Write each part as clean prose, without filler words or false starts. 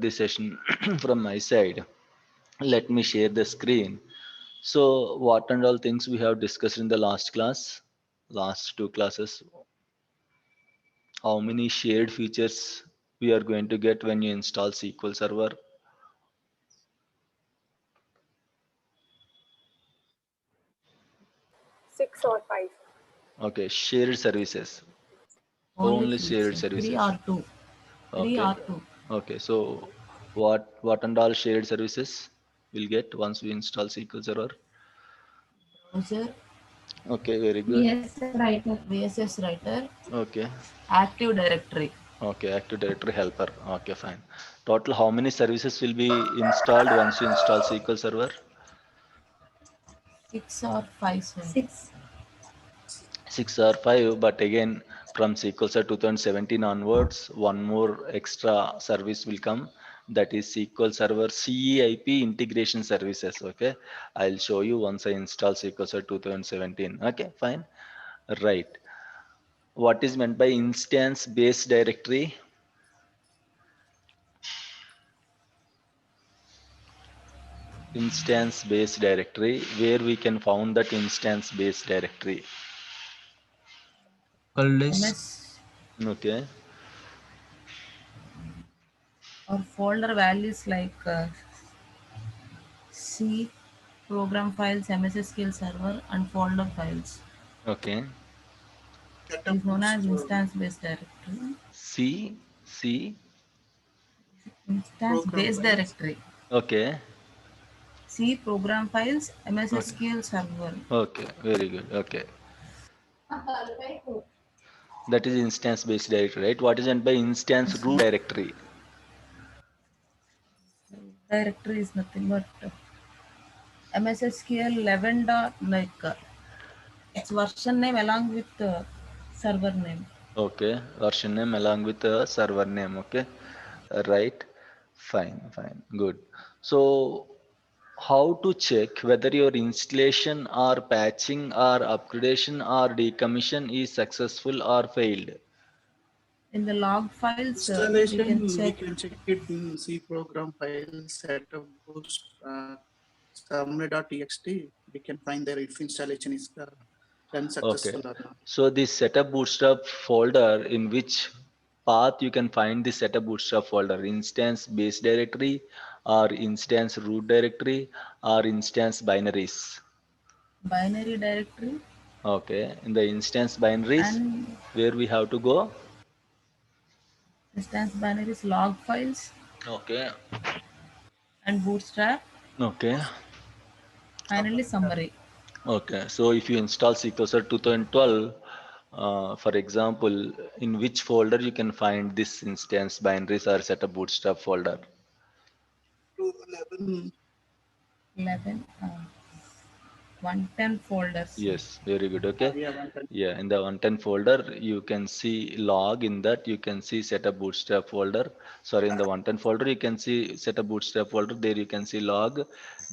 this session from my side. Let me share the screen. So, what and all things we have discussed in the last class, last two classes, how many shared features we are going to get when you install SQL Server. 6 or 5. Okay, shared services, Only only three, shared sir. Three services. or two. Three Okay, or two. okay. So, what and all shared services we'll get once we install SQL Server? Browser, Okay, very good. VSS writer. VSS Writer, Okay, Active Directory. okay. Active Directory Helper. Okay, fine. Total, how many services will be installed once you install SQL Server? 6 or 5, sir. 6. Six or five, but again, from SQL Server 2017 onwards, one more extra service will come. That is SQL Server CEIP integration services. Okay, I'll show you once I install SQL Server 2017. Okay, fine. Right. What is meant by instance based directory? Instance based directory, where we can found that instance based directory. List. MS Okay, or folder values like C, program files, MS SQL Server, and folder files. okay. It is known as instance-based directory. C, Instance-based directory. okay, C, program files, MS okay, SQL Server. okay. Very good. Okay. That is instance based directory, right? What is meant by instance root directory? Directory is nothing but MS SQL 11 dot like its version name along with server name. Okay, version name along with the server name. Okay, right. Fine, fine, good. So, how to check whether your installation or patching or upgradation or decommission is successful or failed? In the log files, we can Installation, we check can check it in C program file setup boost summary.txt. We can find there if installation is done Okay. successful or not. So the setup bootstrap folder, in which path you can find the setup bootstrap folder, instance base directory or instance root directory or instance binaries. binary directory Okay. In the instance binaries, and where we have to go? instance binaries log files Okay. and bootstrap. Okay. Finally, summary. Okay. So if you install SQL Server 2012, for example, in which folder you can find this instance binaries or setup bootstrap folder? 211. 11, 110 folders. Yes, very good. Okay. Yeah, 110. Yeah, in the 110 folder, you can see log. In that, you can see setup bootstrap folder. Sorry, in the 110 folder, you can see setup bootstrap folder. There you can see log.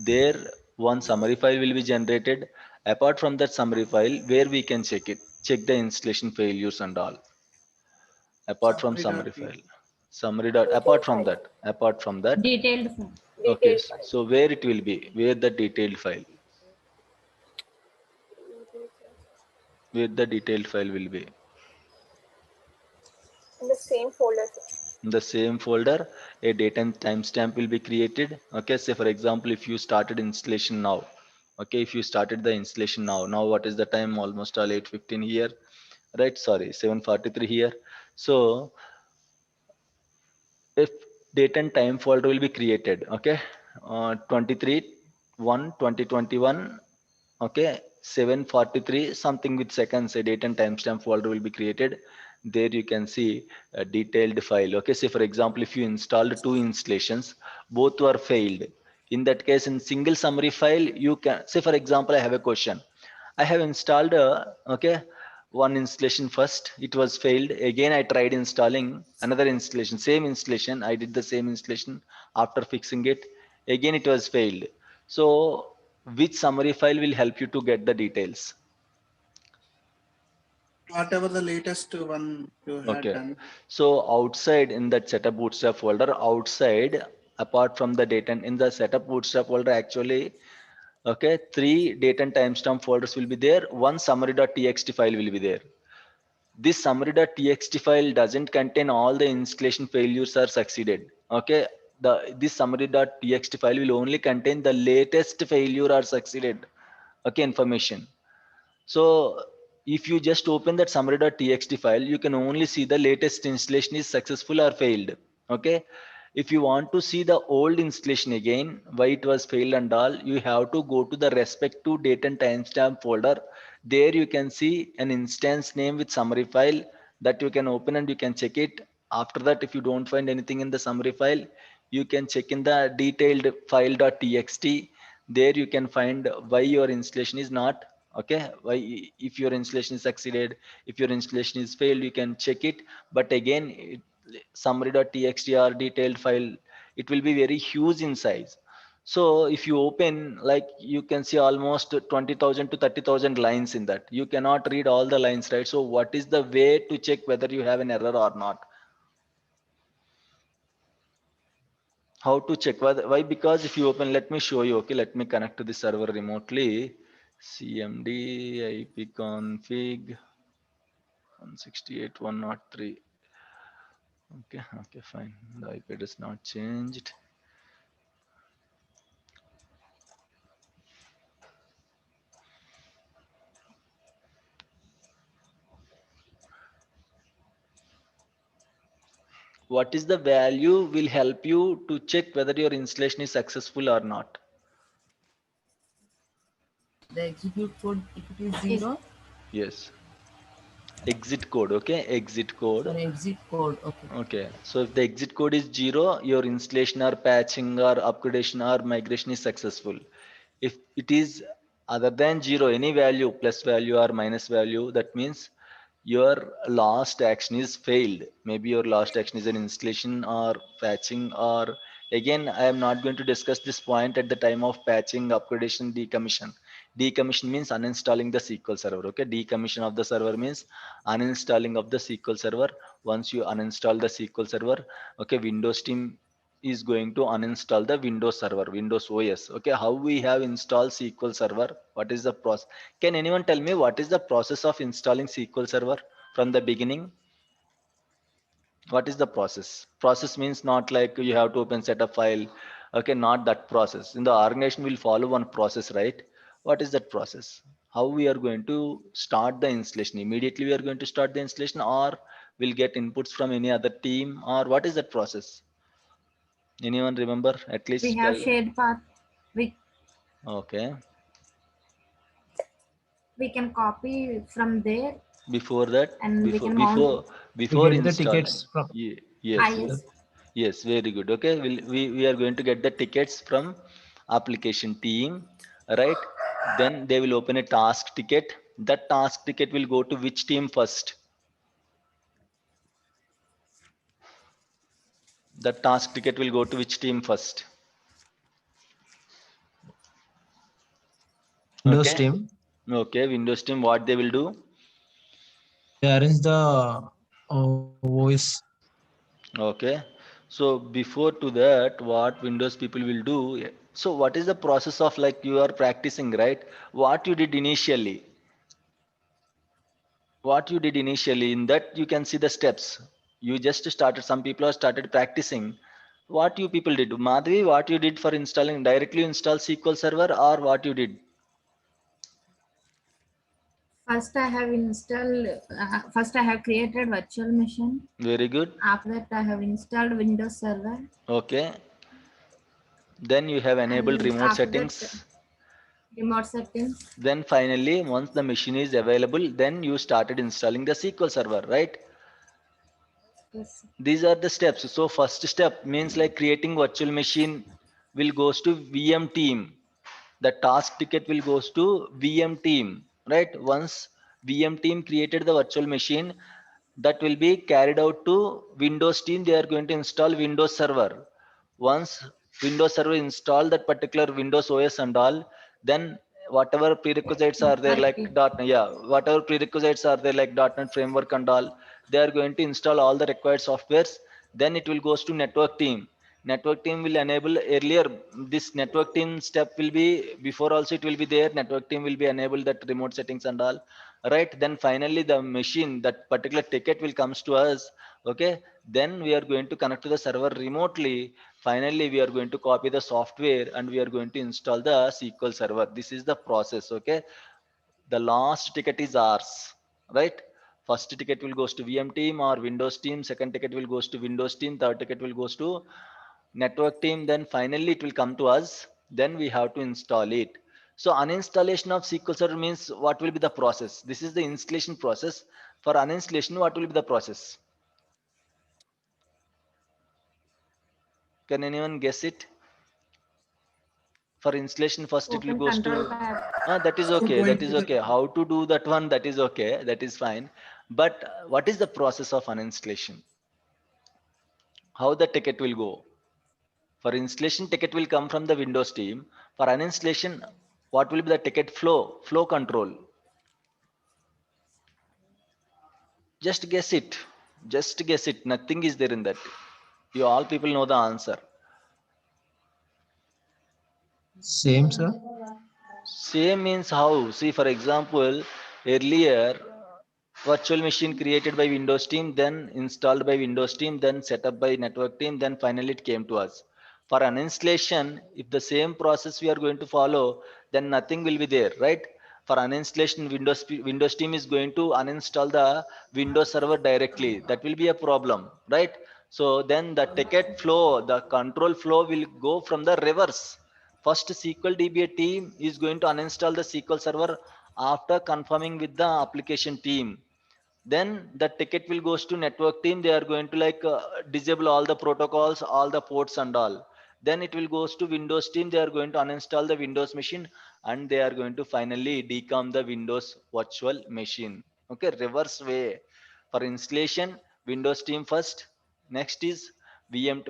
There, one summary file will be generated. Apart from that summary file, where we can check it, check the installation failures and all. Apart from summary Summary.txt. file, summary dot. Apart from that, Detailed form. okay. Detailed file. So where it will be, where the detailed file, where the detailed file will be. In the same folder. In the same folder, a date and timestamp will be created. Okay, say for example, if you started installation now, okay, if you started the installation now what is the time? Almost all 8:15 here, right? Sorry, 7:43 here. So if date and time folder will be created, okay, 23 1 2021, okay, 7:43 something with seconds, a date and timestamp folder will be created. There you can see a detailed file. Okay, say for example, if you installed two installations, both were failed. In that case, in single summary file, you can say for example, I have a question. I have installed okay, one installation first, it was failed. Again, I tried installing another installation, same installation. I did the same installation after fixing it. Again, it was failed. So which summary file will help you to get the details? Whatever the latest one you had Okay. done. So outside in that setup bootstrap folder, outside apart from the date and in the setup bootstrap folder, actually, okay, 3 date and timestamp folders will be there. One summary.txt file will be there. This summary.txt file doesn't contain all the installation failures are succeeded. Okay, this summary.txt file will only contain the latest failure or succeeded. Okay, information. So if you just open that summary.txt file, you can only see the latest installation is successful or failed. Okay. If you want to see the old installation again, why it was failed and all, you have to go to the respective date and timestamp folder. There you can see an instance name with summary file that you can open and you can check it. After that, if you don't find anything in the summary file, you can check in the detailed file.txt. There you can find why your installation is not okay, why if your installation is succeeded, if your installation is failed, you can check it. But again, summary.txt or detailed file, it will be very huge in size. So if you open, like, you can see almost 20,000 to 30,000 lines in that. You cannot read all the lines, right? So what is the way to check whether you have an error or not? How to check why? Because if you open, let me show you. Okay, let me connect to the server remotely. CMD ipconfig 168.103. Okay, fine. The IP address not changed. What is the value will help you to check whether your installation is successful or not? The execute code, if it is 0, Yes. Exit code. Okay, exit code. sorry, exit code. Okay. Okay, so if the exit code is 0, your installation or patching or upgradation or migration is successful. If it is other than 0, any value, plus value or minus value, that means your last action is failed. Maybe your last action is an installation or patching, or again, I am not going to discuss this point at the time of patching, upgradation, decommission. Decommission means uninstalling the SQL server. Okay, decommission of the server means uninstalling of the SQL server. Once you uninstall the SQL server, okay, Windows team is going to uninstall the Windows server, Windows OS. Okay, how we have installed SQL server? What is the process? Can anyone tell me what is the process of installing SQL server from the beginning? What is the process? Process means not like you have to open setup file. Okay, not that process. In the organization, will follow one process, right? What is that process? How we are going to start the installation? Immediately we are going to start the installation, or we'll get inputs from any other team, or what is that process? Anyone remember? At We least have tell. shared path. Okay. We can copy from there Before that, and we before can mount it. before We before get the installing. tickets from Ah, Yes, yes. yes, very good. Okay, we are going to get the tickets from application team, right? Then they will open a task ticket. That task ticket will go to which team first? The task ticket will go to which team first? Windows Okay, team. okay, Windows team, what they will do? They arrange the voice. Okay, so before to that, what Windows people will do? So what is the process of, like, you are practicing, right? What you did initially? What you did initially, in that you can see the steps. You just started. Some people have started practicing. What you people did, Madhvi? What you did for installing? Directly install SQL Server, or what you did? First, I have installed. First, I have created virtual machine. Very good. After that, I have installed Windows Server, Okay. Then you have enabled and remote after that, settings. remote settings. Then finally, once the machine is available, then you started installing the SQL Server, right? Yes. These are the steps. So first step means, like, creating virtual machine will goes to VM team. The task ticket will goes to VM team, right? Once VM team created the virtual machine, that will be carried out to Windows team. They are going to install Windows Server. Once Windows Server install that particular Windows OS and all, then whatever prerequisites are there like .NET, yeah, whatever prerequisites are there like .NET framework and all, they are going to install all the required softwares. Then it will goes to network team. Network team will enable earlier. This network team step will be before also it will be there. Network team will be enable that remote settings and all, right? Then finally the machine, that particular ticket will comes to us. Okay, then we are going to connect to the server remotely. Finally we are going to copy the software and we are going to install the SQL server. This is the process. Okay, the last ticket is ours, right? First ticket will goes to VM team or Windows team, second ticket will goes to Windows team, third ticket will goes to network team, then finally it will come to us. Then we have to install it. So uninstallation of SQL server means what will be the process? This is the installation process. For uninstallation, what will be the process? Can anyone guess it? For installation, first it will Open goes control to tab. that is So okay, going that to is the okay. How to do that one, that is okay, that is fine. But what is the process of uninstallation? How the ticket will go? For installation, ticket will come from the Windows team. For uninstallation, what will be the ticket flow control? Just guess it. Just guess it. Nothing is there in that. You all people know the answer. Same, sir. Same means how? See, for example, earlier virtual machine created by Windows team, then installed by Windows team, then set up by network team, then finally it came to us. For uninstallation, if the same process we are going to follow, then nothing will be there, right? For uninstallation, Windows team is going to uninstall the Windows server directly. That will be a problem, right? So then the ticket flow, the control flow will go from the reverse. First, SQL DBA team is going to uninstall the SQL server after confirming with the application team. Then the ticket will goes to network team. They are going to like disable all the protocols, all the ports and all. Then it will goes to Windows team. They are going to uninstall the Windows machine and they are going to finally decom the Windows virtual machine. Okay, reverse way. For installation, Windows team first. Next is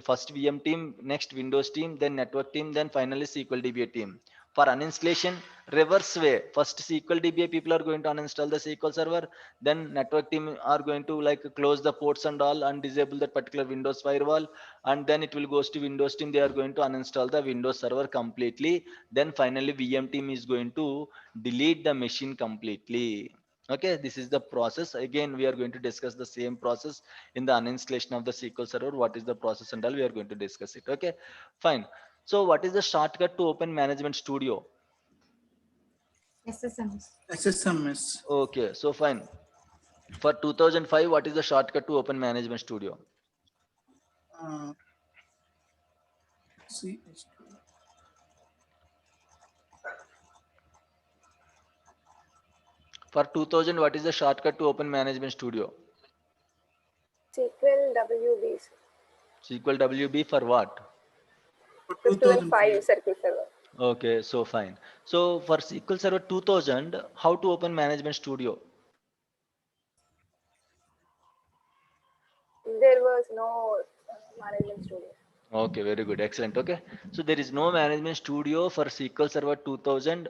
first VM team, next Windows team, then network team, then finally SQL DBA team. For uninstallation, reverse way. First SQL DBA people are going to uninstall the SQL server, then network team are going to like close the ports and all and disable that particular Windows firewall, and then it will goes to Windows team. They are going to uninstall the Windows server completely. Then finally VM team is going to delete the machine completely. Okay, this is the process. Again, we are going to discuss the same process in the uninstallation of the SQL server. What is the process and all, we are going to discuss it. Okay, fine. So what is the shortcut to open Management Studio? SSMS. SSMS. Okay, so fine. For 2005, what is the shortcut to open Management Studio? See, For 2000, what is the shortcut to open Management Studio? SQL WB. SQL WB for what? for 2005 circle server. Okay, so fine. So for SQL Server 2000, how to open Management Studio? There was no management studio. Okay, very good, excellent. Okay, so there is no Management Studio for SQL Server 2000,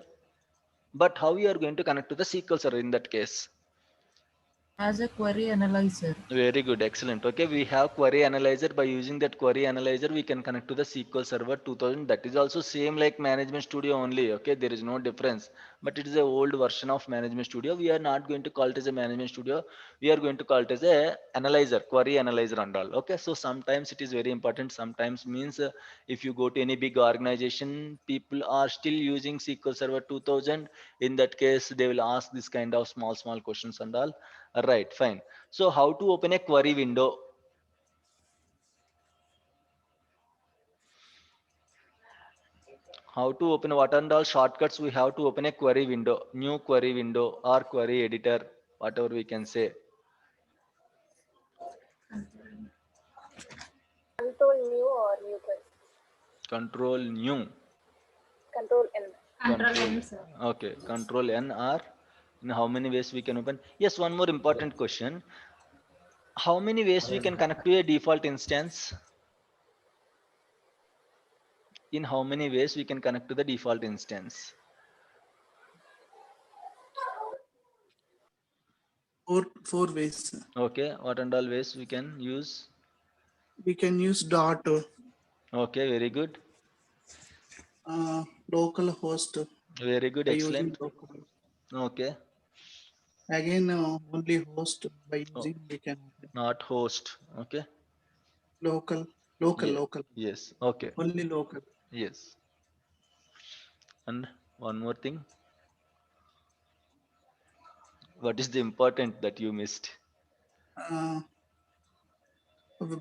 but how you are going to connect to the SQL Server in that case? As a query analyzer. Very good, excellent. Okay, we have query analyzer. By using that query analyzer, we can connect to the SQL Server 2000. That is also same like Management Studio only. Okay, there is no difference, but it is a old version of Management Studio. We are not going to call it as a Management Studio. We are going to call it as a analyzer, query analyzer and all. Okay, so sometimes it is very important. Sometimes means if you go to any big organization, people are still using SQL Server 2000. In that case, they will ask this kind of small questions and all. Right, fine. So how to open a query window? How to open, what are all shortcuts we have to open a query window, new query window or query editor, whatever we can say. Control new or new query. Control new. Control N. Control N, sir. Okay, control N or in how many ways we can open? Yes, one more important question. How many ways we can connect to a default instance? In how many ways we can connect to the default instance? 4 ways. Okay, what and all ways we can use? We can use dot, Okay, very good. local host Very good, by using excellent. local. Okay. Again, only host by Oh, using we can not host. Okay. local, Yeah. local, Yes. Okay. only local. Yes. And one more thing. What is the important that you missed? Uh,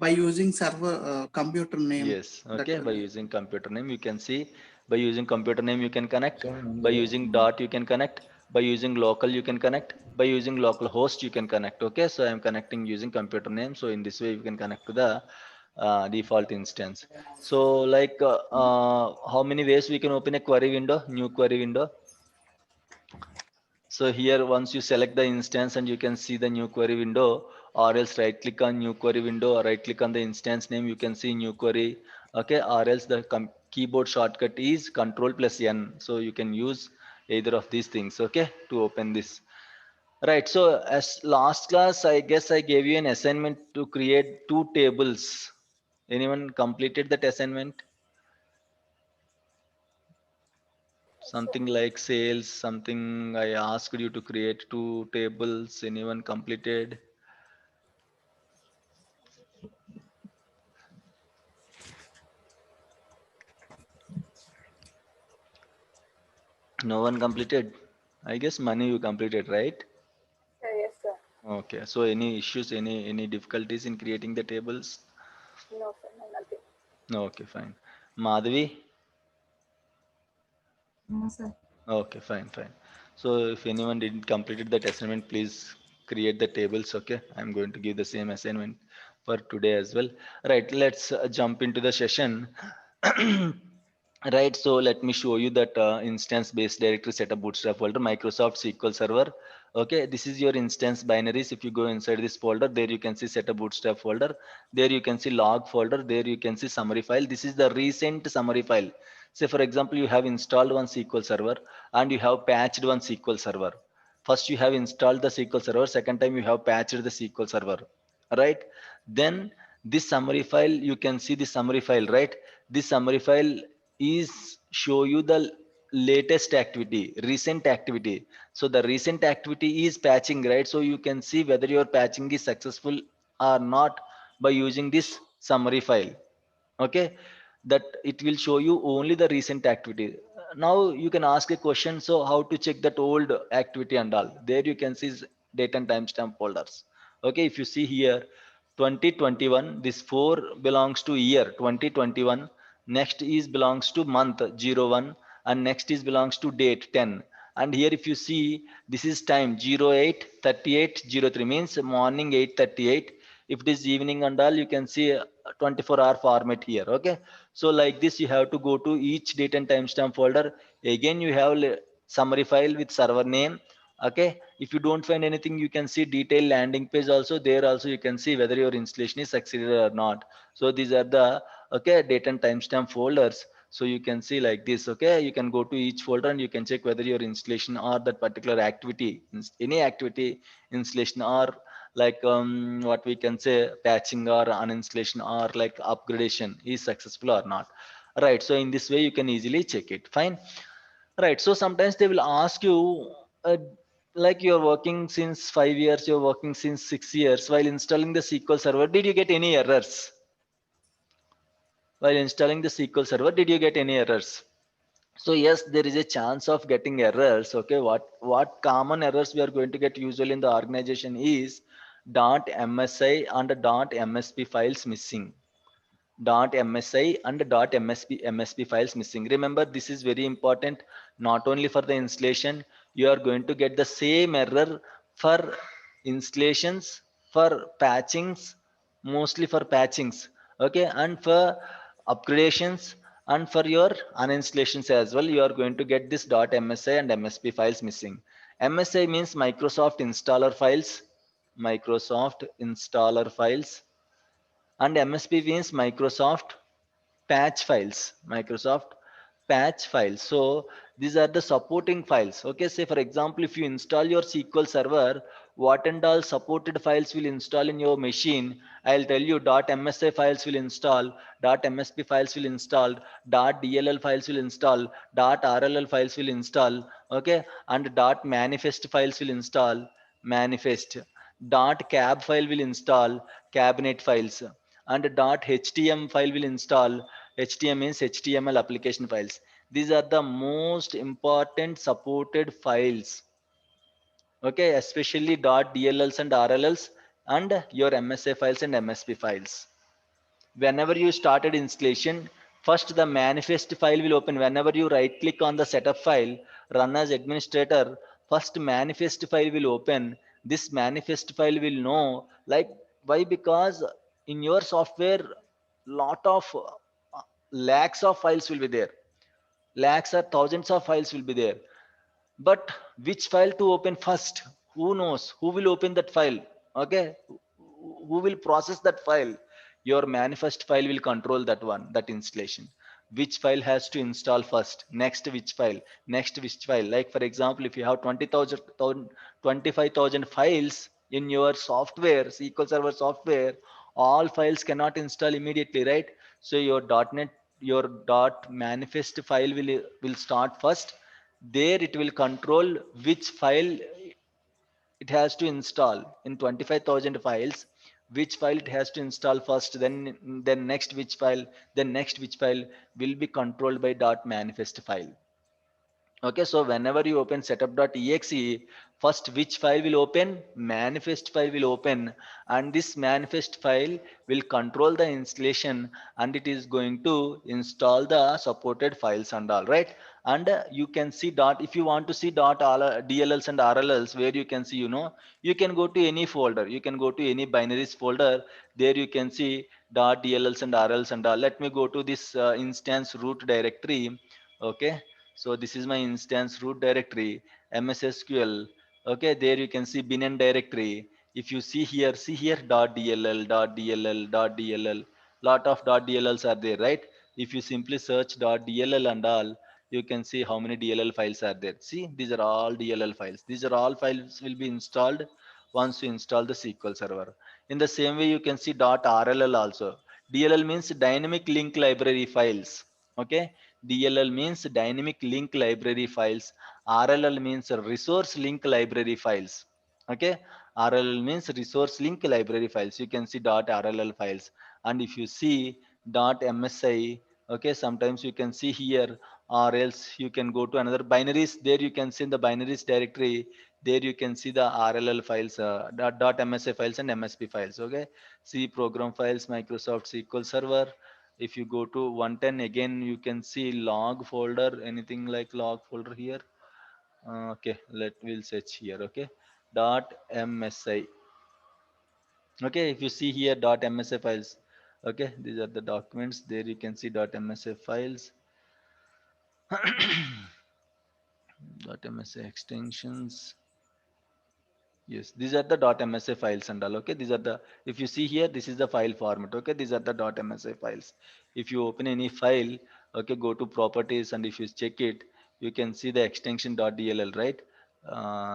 by using server computer name. Yes. That Okay. By using computer name, you can see. By using computer name, you can connect. By using dot, you can connect. By using local, you can connect. By using local host, you can connect. Okay. So I'm connecting using computer name. So in this way, you can connect to the default instance. So like how many ways we can open a query window, new query window? So here, once you select the instance and you can see the new query window, or else right click on new query window or right click on the instance name, you can see new query. Okay, or else the keyboard shortcut is Control plus N. So you can use either of these things, okay, to open this. Right, so as last class, I guess I gave you an assignment to create 2 tables. Anyone completed that assignment? Something like sales, something I asked you to create 2 tables. Anyone completed? No one completed. I guess money you completed, right? Yes, sir. Okay. So any issues, any difficulties in creating the tables? No, sir. No, nothing. No. Okay, fine. Madhavi? No, sir. Okay, fine, fine. So if anyone didn't completed that assignment, please create the tables. Okay, I'm going to give the same assignment for today as well. Right, let's jump into the session. Right, so let me show you that instance-based directory setup bootstrap folder, Microsoft SQL Server. Okay, this is your instance binaries. If you go inside this folder, there you can see setup bootstrap folder. There you can see log folder. There you can see summary file. This is the recent summary file. Say for example, you have installed one SQL Server and you have patched one SQL Server. First you have installed the SQL Server. Second time you have patched the SQL Server. Right? Then this summary file, you can see the summary file, right? This summary file is show you the latest activity, recent activity. So the recent activity is patching, right? So you can see whether your patching is successful or not by using this summary file. Okay, that it will show you only the recent activity. Now you can ask a question, so how to check that old activity and all? There you can see date and timestamp folders. Okay, if you see here 2021, this 4 belongs to year 2021, next is belongs to month 01, and next is belongs to date 10. And here if you see, this is time 08:38:03, means morning 8:38. If it is evening and all, you can see 24-hour format here. Okay, so like this you have to go to each date and timestamp folder. Again you have summary file with server name. Okay, if you don't find anything, you can see detailed landing page also. There also you can see whether your installation is succeeded or not. So these are the okay date and timestamp folders. So you can see like this. Okay, you can go to each folder and you can check whether your installation or that particular activity, any activity installation or like what we can say patching or uninstallation or like upgradation is successful or not. Right, so in this way you can easily check it. Fine. Right, so sometimes they will ask you like you're working since 5 years, you're working since 6 years, while installing the SQL Server, did you get any errors? While installing the SQL Server, did you get any errors? So yes, there is a chance of getting errors. Okay, what common errors we are going to get usually in the organization is .msi and .msp files missing. .msi and .msp files missing. Remember, this is very important. Not only for the installation, you are going to get the same error for installations, for patchings, mostly for patchings. Okay, and for upgradations and for your uninstallations as well, you are going to get this .msi and msp files missing. MSI means Microsoft installer files, Microsoft installer files, and MSP means Microsoft patch files, Microsoft patch files. So these are the supporting files. Okay, say for example, if you install your SQL Server, what and all supported files will install in your machine. I'll tell you .msi files will install, .msp files will install, .dll files will install, .rll files will install, okay, and .manifest files will install, manifest, .cab file will install, cabinet files, and .htm file will install. HTML means HTML application files. These are the most important supported files. Okay, especially .dlls and RLLs and your MSA files and MSP files. Whenever you started installation, first the manifest file will open. Whenever you right click on the setup file, run as administrator, first manifest file will open. This manifest file will know, like, why? Because in your software, lot of lakhs of files will be there. Lakhs or thousands of files will be there. But which file to open first? Who knows? Who will open that file? Okay, who will process that file? Your manifest file will control that one, that installation. Which file has to install first? Next which file? Next which file? Like for example, if you have 20,000, 25,000 files in your software, SQL Server software, all files cannot install immediately, right? So your .NET, your .manifest file will start first. There it will control which file it has to install in 25,000 files, which file it has to install first, then next which file, then next which file will be controlled by .manifest file. Okay, so whenever you open setup.exe, first which file will open? Manifest file will open, and this manifest file will control the installation, and it is going to install the supported files and all, right? And you can see if you want to see DLLs and RLLs, where you can see, you can go to any folder, you can go to any binaries folder. There you can see .dlls and RLs and all. Let me go to this instance root directory. Okay, so this is my instance root directory, MSSQL. Okay, there you can see bin directory. If you see here .dll, .dll, .dll, lot of .dlls are there, right? If you simply search .dll and all, you can see how many DLL files are there. See, these are all DLL files. These are all files will be installed once you install the SQL Server. In the same way, you can see .rll also. DLL means dynamic link library files. Okay, DLL means dynamic link library files. RLL means resource link library files. Okay, RLL means resource link library files. You can see .rll files, and if you see .msi, okay, sometimes you can see here, or else you can go to another binaries. There you can see in the binaries directory. There you can see the RLL files, .msi files and MSP files. Okay, C program files, Microsoft SQL Server. If you go to 110 again, you can see log folder, anything like log folder here. Okay, we'll search here. Okay, .msi. Okay, if you see here .msi files, okay, these are the documents. There you can see .msi files. .msi extensions. Yes, these are the .msi files and all. Okay, these are the, if you see here, this is the file format. Okay, these are the .msi files. If you open any file, okay, go to properties, and if you check it, you can see the extension .dll, right?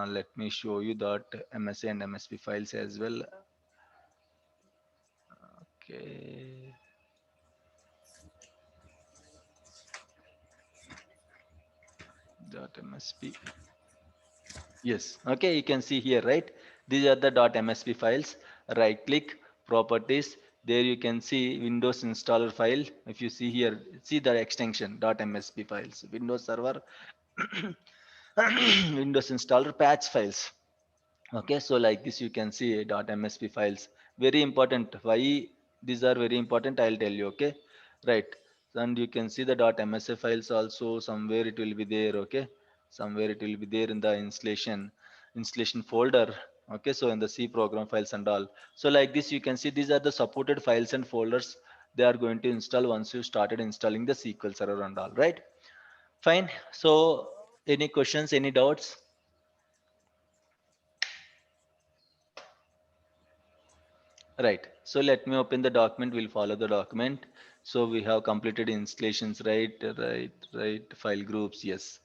Let me show you .msi and MSP files as well. Okay. .msp. Yes, okay, you can see here, right? These are the .msp files. Right click, properties. There you can see Windows installer file. If you see here, see the extension .msp files. Windows Server, Windows installer patch files. Okay, so like this you can see .msp files. Very important. Why these are very important, I'll tell you. Okay, right. And you can see the .msp files also. Somewhere it will be there. Okay, somewhere it will be there in the installation folder. Okay, so in the C program files and all. So like this you can see these are the supported files and folders they are going to install once you started installing the SQL Server and all, right? Fine. So any questions, any doubts? Right. So let me open the document. We'll follow the document. So we have completed installations, right? File groups, yes.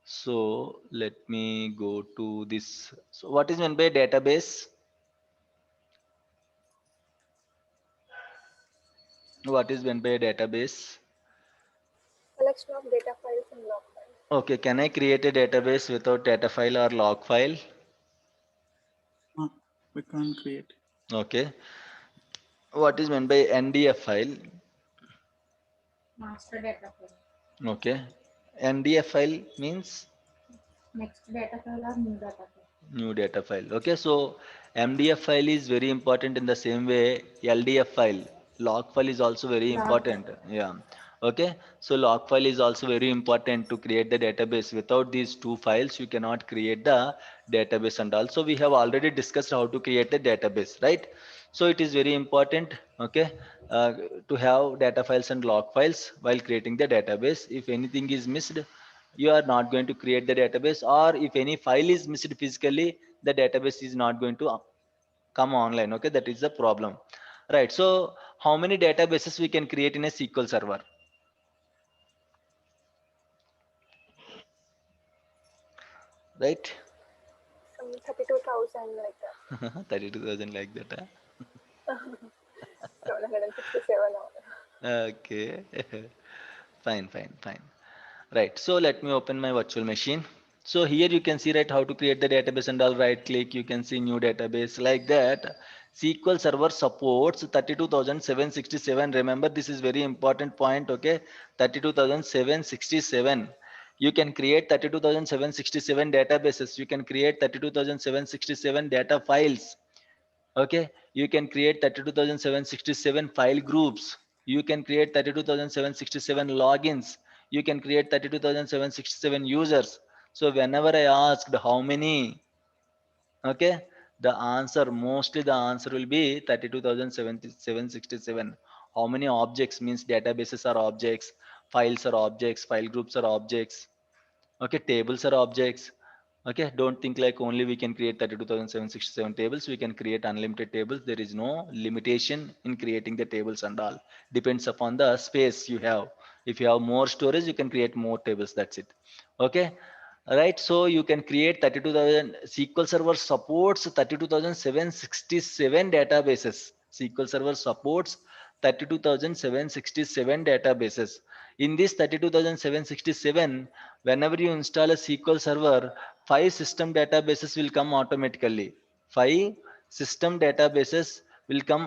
So let me go to this. So what is meant by database? What is meant by a database? Collection of data files and log files. Okay, can I create a database without data file or log file? We can't create. Okay. What is meant by NDF file? Master data file. Okay. NDF file means Next data file or new data file. new data file. Okay, so MDF file is very important in the same way LDF file. Log file is also very Log important. Yeah. Okay, so log file is also very important to create the database. Without these two files, you cannot create the database. And also we have already discussed how to create the database, right? So it is very important, okay, to have data files and log files while creating the database. If anything is missed, you are not going to create the database, or if any file is missed physically, the database is not going to come online. Okay, that is the problem, right? So how many databases we can create in a SQL server? Right? Some 32,000 like that. 32,000 like that, huh? 767 or Okay. Fine. Right, so let me open my virtual machine. So here you can see, right, how to create the database, and I'll right click, you can see new database like that. SQL Server supports 32,767. Remember, this is very important point, okay? 32,767. You can create 32,767 databases. You can create 32,767 data files. Okay, you can create 32,767 file groups. You can create 32,767 logins. You can create 32,767 users. So whenever I asked how many, okay, the answer, mostly the answer will be 32,767. How many objects means databases are objects, files are objects, file groups are objects. Okay, tables are objects. Okay, don't think like only we can create 32,767 tables. We can create unlimited tables. There is no limitation in creating the tables and all. Depends upon the space you have. If you have more storage, you can create more tables. That's it. Okay, right? So you can create 32,000. SQL Server supports 32,767 databases. SQL Server supports 32,767 databases. In this 32,767, whenever you install a SQL Server, 5 system databases will come automatically. 5 system databases will come